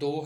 2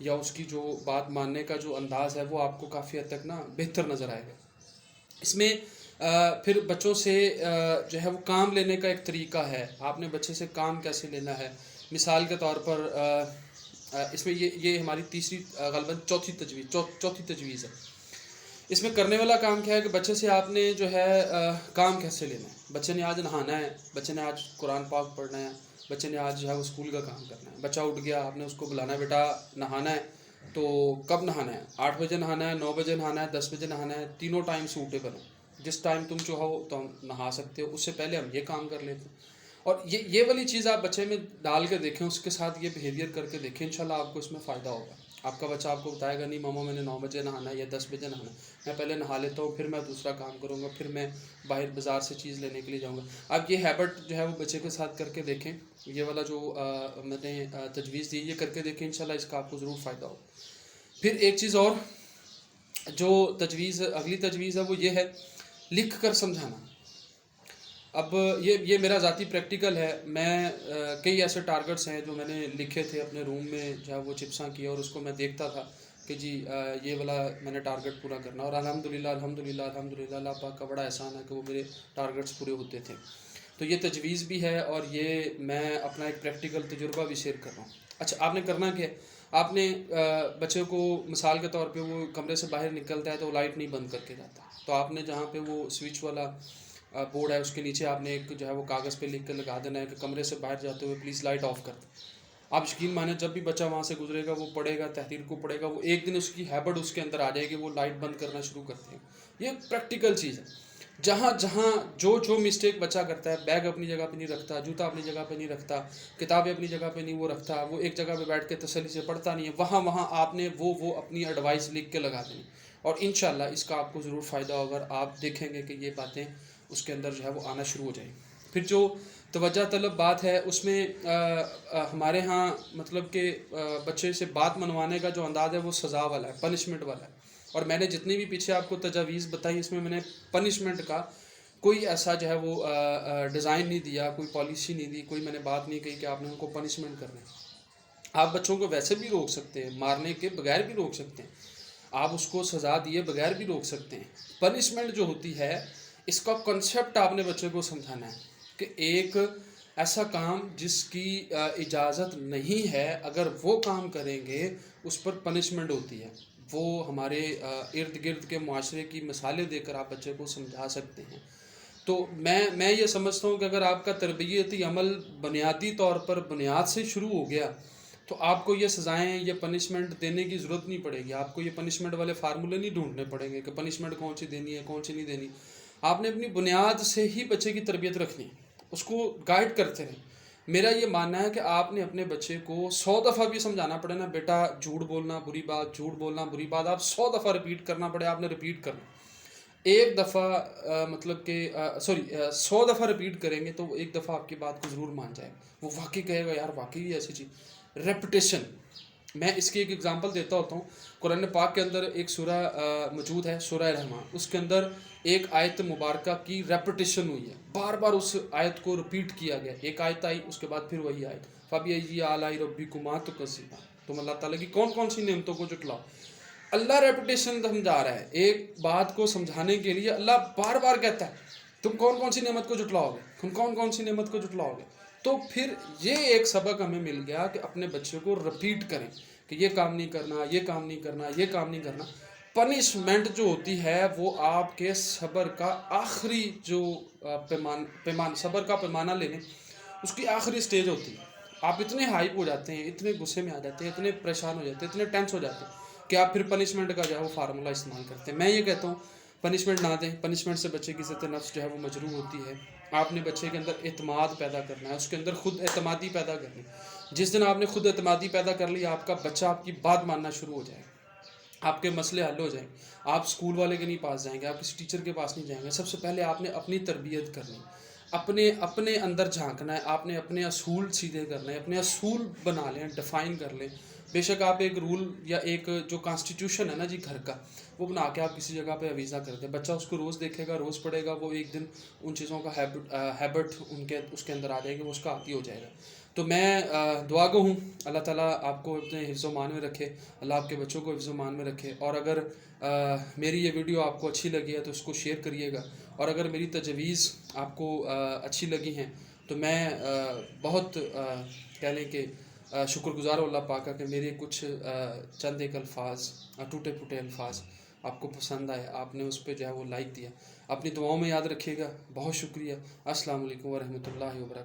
یا اس کی جو بات ماننے کا جو انداز ہے وہ آپ کو کافی حد تک نا بہتر نظر آئے گا. اس میں پھر بچوں سے جو ہے وہ کام لینے کا ایک طریقہ ہے. آپ نے بچے سے کام کیسے لینا ہے. مثال کے طور پر اس میں یہ ہماری تیسری غالباً چوتھی تجویز ہے. اس میں کرنے والا کام کیا ہے کہ بچے سے آپ نے جو ہے کام کیسے لینا ہے. بچے نے آج نہانا ہے, بچے نے آج قرآن پاک پڑھنا ہے, بچے نے آج جو ہے وہ اسکول کا کام کرنا ہے. بچہ اٹھ گیا, آپ نے اس کو بلانا ہے, بیٹا نہانا ہے. تو کب نہانا ہے؟ 8 بجے نہانا ہے, 9 بجے نہانا ہے, 10 بجے نہانا ہے. تینوں ٹائم سوٹیبل ہیں. جس ٹائم تم چاہو تو نہا سکتے ہو. اس سے پہلے ہم یہ کام کر لیتے ہیں. اور یہ والی چیز آپ بچے میں ڈال کے دیکھیں, اس کے ساتھ یہ بیہیویئر کر کے دیکھیں, انشاءاللہ آپ کو اس میں فائدہ ہوگا. آپ کا بچہ آپ کو بتائے گا نہیں ماما میں نے 9 بجے نہانا ہے یا 10 بجے نہانا ہے, میں پہلے نہا لیتا ہوں, پھر میں دوسرا کام کروں گا, پھر میں باہر بازار سے چیز لینے کے لیے جاؤں گا. آپ یہ ہیبٹ جو ہے وہ بچے کے ساتھ کر کے دیکھیں. یہ والا جو میں نے تجویز دی یہ کر کے دیکھیں, انشاءاللہ اس کا آپ کو ضرور فائدہ ہوگا. پھر ایک چیز اور جو اگلی تجویز ہے وہ یہ ہے لکھ کر سمجھانا. اب یہ میرا ذاتی پریکٹیکل ہے. میں کئی ایسے ٹارگٹس ہیں جو میں نے لکھے تھے اپنے روم میں, جو ہے وہ چپساں کیا, اور اس کو میں دیکھتا تھا کہ جی یہ والا میں نے ٹارگٹ پورا کرنا. اور الحمدللہ اللہ پاک کا بڑا احسان ہے کہ وہ میرے ٹارگٹس پورے ہوتے تھے. تو یہ تجویز بھی ہے اور یہ میں اپنا ایک پریکٹیکل تجربہ بھی شیئر کر رہا ہوں. اچھا, آپ نے کرنا کیا ہے, آپ نے بچے کو مثال کے طور پہ وہ کمرے سے باہر نکلتا ہے تو وہ لائٹ نہیں بند کر کے جاتا, تو آپ نے جہاں پہ وہ سوئچ والا بورڈ ہے اس کے نیچے آپ نے ایک جو ہے وہ کاغذ پہ لکھ کے لگا دینا ہے کہ کمرے سے باہر جاتے ہوئے پلیز لائٹ آف کر دیں. آپ یقین مانیں جب بھی بچہ وہاں سے گزرے گا وہ پڑھے گا, تحریر کو پڑھے گا, وہ ایک دن اس کی ہیبٹ اس کے اندر آ جائے گی, وہ لائٹ بند کرنا شروع کرتے ہیں. یہ پریکٹیکل چیز ہے. جہاں جو مسٹیک بچہ کرتا ہے, بیگ اپنی جگہ پہ نہیں رکھتا, جوتا اپنی جگہ پہ نہیں رکھتا, کتابیں اپنی جگہ پہ نہیں وہ رکھتا, وہ ایک جگہ پہ بیٹھ کے تسلی سے پڑھتا نہیں ہے, وہاں آپ نے وہ اپنی ایڈوائس لکھ کے لگا دینی. اور انشاءاللہ اس کا آپ کو ضرور فائدہ ہوگا, اور آپ دیکھیں گے کہ یہ باتیں اس کے اندر جو ہے وہ آنا شروع ہو جائیں. پھر جو توجہ طلب بات ہے اس میں ہمارے ہاں مطلب کہ بچے سے بات منوانے کا جو انداز ہے وہ سزا والا ہے, پنشمنٹ والا ہے. اور میں نے جتنی بھی پیچھے آپ کو تجاویز بتائی اس میں نے پنشمنٹ کا کوئی ایسا جو ہے وہ ڈیزائن نہیں دیا, کوئی پالیسی نہیں دی, کوئی میں نے بات نہیں کہی کہ آپ نے ان کو پنشمنٹ کرنا ہے. آپ بچوں کو ویسے بھی روک سکتے ہیں, مارنے کے بغیر بھی روک سکتے ہیں, آپ اس کو سزا دیے بغیر بھی روک سکتے ہیں. پنشمنٹ جو ہوتی ہے اس کا کنسیپٹ آپ نے بچے کو سمجھانا ہے کہ ایک ایسا کام جس کی اجازت نہیں ہے, اگر وہ کام کریں گے اس پر پنشمنٹ ہوتی ہے. وہ ہمارے ارد گرد کے معاشرے کی مثالیں دے کر آپ بچے کو سمجھا سکتے ہیں. تو میں یہ سمجھتا ہوں کہ اگر آپ کا تربیتی عمل بنیادی طور پر بنیاد سے شروع ہو گیا تو آپ کو یہ سزائیں یہ پنشمنٹ دینے کی ضرورت نہیں پڑے گی. آپ کو یہ پنشمنٹ والے فارمولے نہیں ڈھونڈنے پڑیں گے کہ پنشمنٹ کون سی دینی ہے کون سی نہیں دینی. آپ نے اپنی بنیاد سے ہی بچے کی تربیت رکھنی ہے, اس کو گائیڈ کرتے رہیں. میرا یہ ماننا ہے کہ آپ نے اپنے بچے کو 100 دفعہ بھی سمجھانا پڑے نا, بیٹا جھوٹ بولنا بری بات, جھوٹ بولنا بری بات, آپ 100 دفعہ رپیٹ کرنا پڑے, آپ نے رپیٹ کرنا. ایک دفعہ مطلب کہ 100 دفعہ رپیٹ کریں گے تو وہ ایک دفعہ آپ کی بات کو ضرور مان جائے, وہ واقعی کہے گا یار واقعی ایسی چیز. ریپٹیشن, میں اس کی ایک ایگزامپل دیتا ہوتا ہوں. قرآن پاک کے اندر ایک سورہ موجود ہے, سورہ رحمان. اس کے اندر ایک آیت مبارکہ کی ریپٹیشن ہوئی ہے, بار بار اس آیت کو رپیٹ کیا گیا. ایک آیت آئی, اس کے بعد پھر وہی آیت, فَبِأَيِّ آلَاءِ رَبِّكُمَا تُكَذِّبَانِ, تم اللہ تعالیٰ کی کون کون سی نعمتوں کو جھٹلاؤ. اللہ ریپٹیشن سمجھا رہا ہے, ایک بات کو سمجھانے کے لیے اللہ بار بار کہتا ہے تم کون کون سی نعمت کو جھٹلاؤ گے, تم کون کون سی نعمت کو جھٹلاؤ گے. تو پھر یہ ایک سبق ہمیں مل گیا کہ اپنے بچے کو رپیٹ کریں کہ یہ کام نہیں کرنا, یہ کام نہیں کرنا, یہ کام نہیں کرنا. پنشمنٹ جو ہوتی ہے وہ آپ کے صبر کا آخری جو صبر کا پیمانہ لینے اس کی آخری سٹیج ہوتی ہے. آپ اتنے ہائپ ہو جاتے ہیں, اتنے غصے میں آ جاتے ہیں, اتنے پریشان ہو جاتے ہیں, اتنے ٹینس ہو جاتے ہیں کہ آپ پھر پنشمنٹ کا جو ہے وہ فارمولہ استعمال کرتے ہیں. میں یہ کہتا ہوں پنشمنٹ نہ دیں, پنشمنٹ سے بچے کی عزت نفس جو ہے وہ مجروح ہوتی ہے. آپ نے بچے کے اندر اعتماد پیدا کرنا ہے, اس کے اندر خود اعتمادی پیدا کرنی ہے. جس دن آپ نے خود اعتمادی پیدا کر لی, آپ کا بچہ آپ کی بات ماننا شروع ہو جائے گا, آپ کے مسئلے حل ہو جائیں گے. آپ اسکول والے کے نہیں پاس جائیں گے, آپ کسی ٹیچر کے پاس نہیں جائیں گے. سب سے پہلے آپ نے اپنی تربیت کرنی, اپنے اندر جھانکنا ہے, آپ نے اپنے اصول سیدھے کرنے ہیں, اپنے اصول بنا لیں, ڈیفائن کر لیں. بے شک آپ ایک رول یا ایک جو کانسٹیٹیوشن ہے نا جی گھر کا, وہ بنا کے آپ کسی جگہ پہ اویزہ کر دیں. بچہ اس کو روز دیکھے گا, روز پڑھے گا, وہ ایک دن ان چیزوں کا ہیبٹ اس کے اندر آ جائے گی, وہ اس کا عادی ہو جائے گا. تو میں دعا گو ہوں، اللہ تعالیٰ آپ کو اپنے حفظ و مان میں رکھے، اللہ آپ کے بچوں کو حفظ و مان میں رکھے. اور اگر میری یہ ویڈیو آپ کو اچھی لگی ہے تو اس کو شیئر کریے گا، اور اگر میری تجویز آپ کو اچھی لگی ہیں تو میں بہت کہہ لیں کہ شکر گزار ہوں اللہ پاک کا کہ میرے کچھ چند ایک الفاظ، ٹوٹے پھوٹے الفاظ آپ کو پسند آئے، آپ نے اس پہ جو ہے وہ لائک دیا. اپنی دعاؤں میں یاد رکھیے گا. بہت شکریہ. السلام علیکم ورحمۃ اللہ وبرکاتہ.